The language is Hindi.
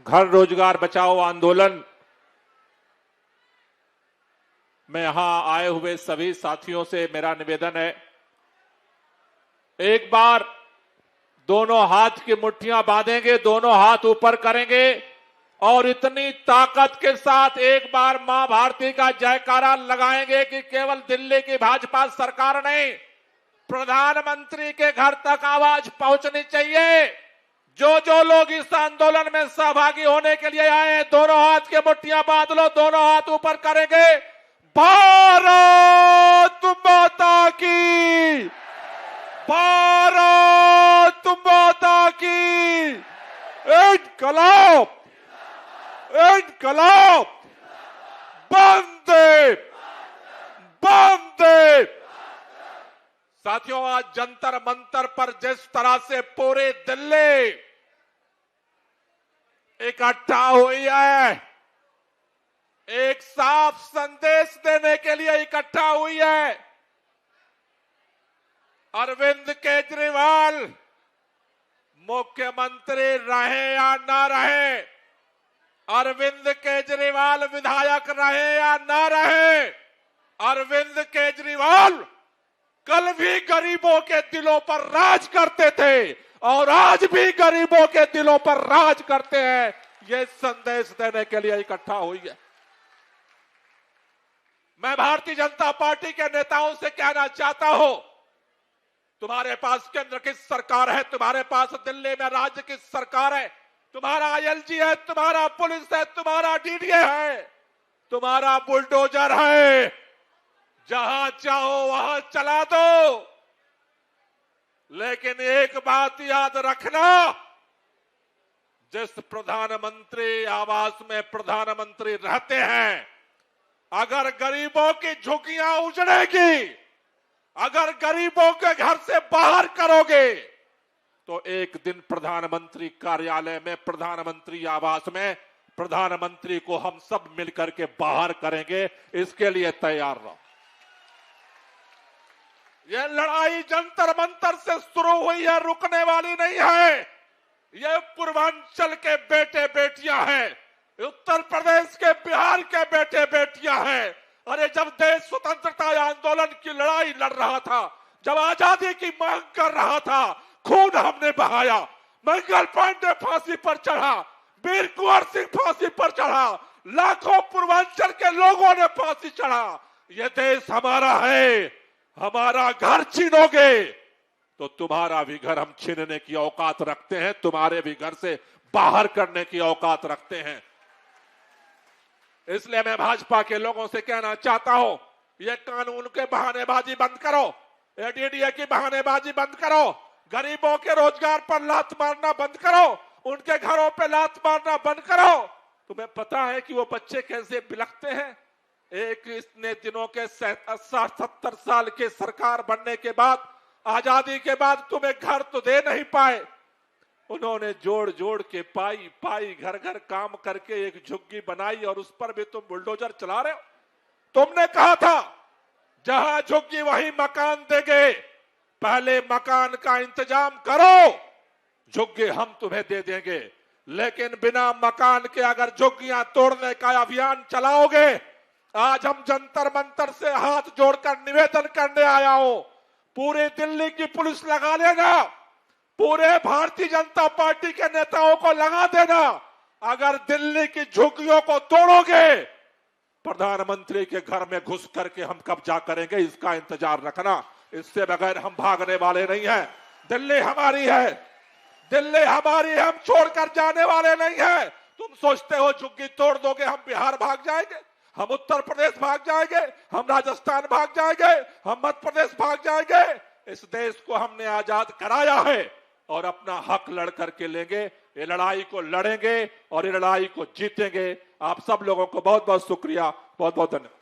घर रोजगार बचाओ आंदोलन में यहां आए हुए सभी साथियों से मेरा निवेदन है, एक बार दोनों हाथ की मुट्ठियां बांधेंगे, दोनों हाथ ऊपर करेंगे और इतनी ताकत के साथ एक बार मां भारती का जयकारा लगाएंगे कि केवल दिल्ली की भाजपा सरकार नहीं, प्रधानमंत्री के घर तक आवाज पहुंचनी चाहिए। जो जो लोग इस आंदोलन में सहभागी होने के लिए आए हैं, दोनों हाथ के मुट्ठियां बांध लो, दोनों हाथ ऊपर करेंगे। भारत माता की, भारत माता की इनकलाब, इनकलाब, वंदे, वंदे। साथियों, आज जंतर मंतर पर जिस तरह से पूरे दिल्ली इकट्ठा हुई है, एक साफ संदेश देने के लिए इकट्ठा हुई है। अरविंद केजरीवाल मुख्यमंत्री रहे या ना रहे, अरविंद केजरीवाल विधायक रहे या ना रहे, अरविंद केजरीवाल कल भी गरीबों के दिलों पर राज करते थे और आज भी गरीबों के दिलों पर राज करते हैं। ये संदेश देने के लिए इकट्ठा हुई है। मैं भारतीय जनता पार्टी के नेताओं से कहना चाहता हूं, तुम्हारे पास केंद्र की सरकार है, तुम्हारे पास दिल्ली में राज्य की सरकार है, तुम्हारा आईएलजी है, तुम्हारा पुलिस है, तुम्हारा डीडीए है, तुम्हारा बुलडोजर है, जहां चाहो वहां चला दो। लेकिन एक बात याद रखना, जिस प्रधानमंत्री आवास में प्रधानमंत्री रहते हैं, अगर गरीबों की झुग्गियां उजड़ेगी, अगर गरीबों के घर से बाहर करोगे, तो एक दिन प्रधानमंत्री कार्यालय में, प्रधानमंत्री आवास में प्रधानमंत्री को हम सब मिलकर के बाहर करेंगे। इसके लिए तैयार रहो। यह लड़ाई जंतर मंतर से शुरू हुई है, रुकने वाली नहीं है। यह पूर्वांचल के बेटे बेटियां हैं, उत्तर प्रदेश के, बिहार के बेटे बेटियां हैं। अरे जब देश स्वतंत्रता आंदोलन की लड़ाई लड़ रहा था, जब आजादी की मांग कर रहा था, खून हमने बहाया। मंगल पांडे फांसी पर चढ़ा, वीर कुंवर सिंह फांसी पर चढ़ा, लाखों पूर्वांचल के लोगों ने फांसी चढ़ा। यह देश हमारा है। हमारा घर छीनोगे तो तुम्हारा भी घर हम छीनने की औकात रखते हैं, तुम्हारे भी घर से बाहर करने की औकात रखते हैं। इसलिए मैं भाजपा के लोगों से कहना चाहता हूं, ये कानून के बहानेबाजी बंद करो, एडीडीए की बहानेबाजी बंद करो, गरीबों के रोजगार पर लात मारना बंद करो, उनके घरों पे लात मारना बंद करो। तुम्हें पता है कि वो बच्चे कैसे बिलखते हैं? एक इतने दिनों के 70 साल के सरकार बनने के बाद, आजादी के बाद तुम्हें घर तो दे नहीं पाए। उन्होंने जोड़ जोड़ के पाई पाई घर घर काम करके एक झुग्गी बनाई और उस पर भी तुम बुलडोजर चला रहे हो। तुमने कहा था जहां झुग्गी वहीं मकान देंगे, पहले मकान का इंतजाम करो, झुग्गी हम तुम्हें दे देंगे। लेकिन बिना मकान के अगर झुग्गियां तोड़ने का अभियान चलाओगे, आज हम जंतर मंतर से हाथ जोड़कर निवेदन करने आया हूं, पूरी दिल्ली की पुलिस लगा लेना, पूरे भारतीय जनता पार्टी के नेताओं को लगा देना। अगर दिल्ली की झुग्गियों को तोड़ोगे, प्रधानमंत्री के घर में घुस करके हम कब्जा करेंगे, इसका इंतजार रखना। इससे बगैर हम भागने वाले नहीं हैं। दिल्ली हमारी है, दिल्ली हमारी, हम छोड़कर जाने वाले नहीं हैं। तुम सोचते हो झुग्गी तोड़ दोगे हम बिहार भाग जाएंगे, हम उत्तर प्रदेश भाग जाएंगे, हम राजस्थान भाग जाएंगे, हम मध्य प्रदेश भाग जाएंगे? इस देश को हमने आजाद कराया है और अपना हक लड़ करके लेंगे। ये लड़ाई को लड़ेंगे और ये लड़ाई को जीतेंगे। आप सब लोगों को बहुत बहुत शुक्रिया, बहुत बहुत धन्यवाद।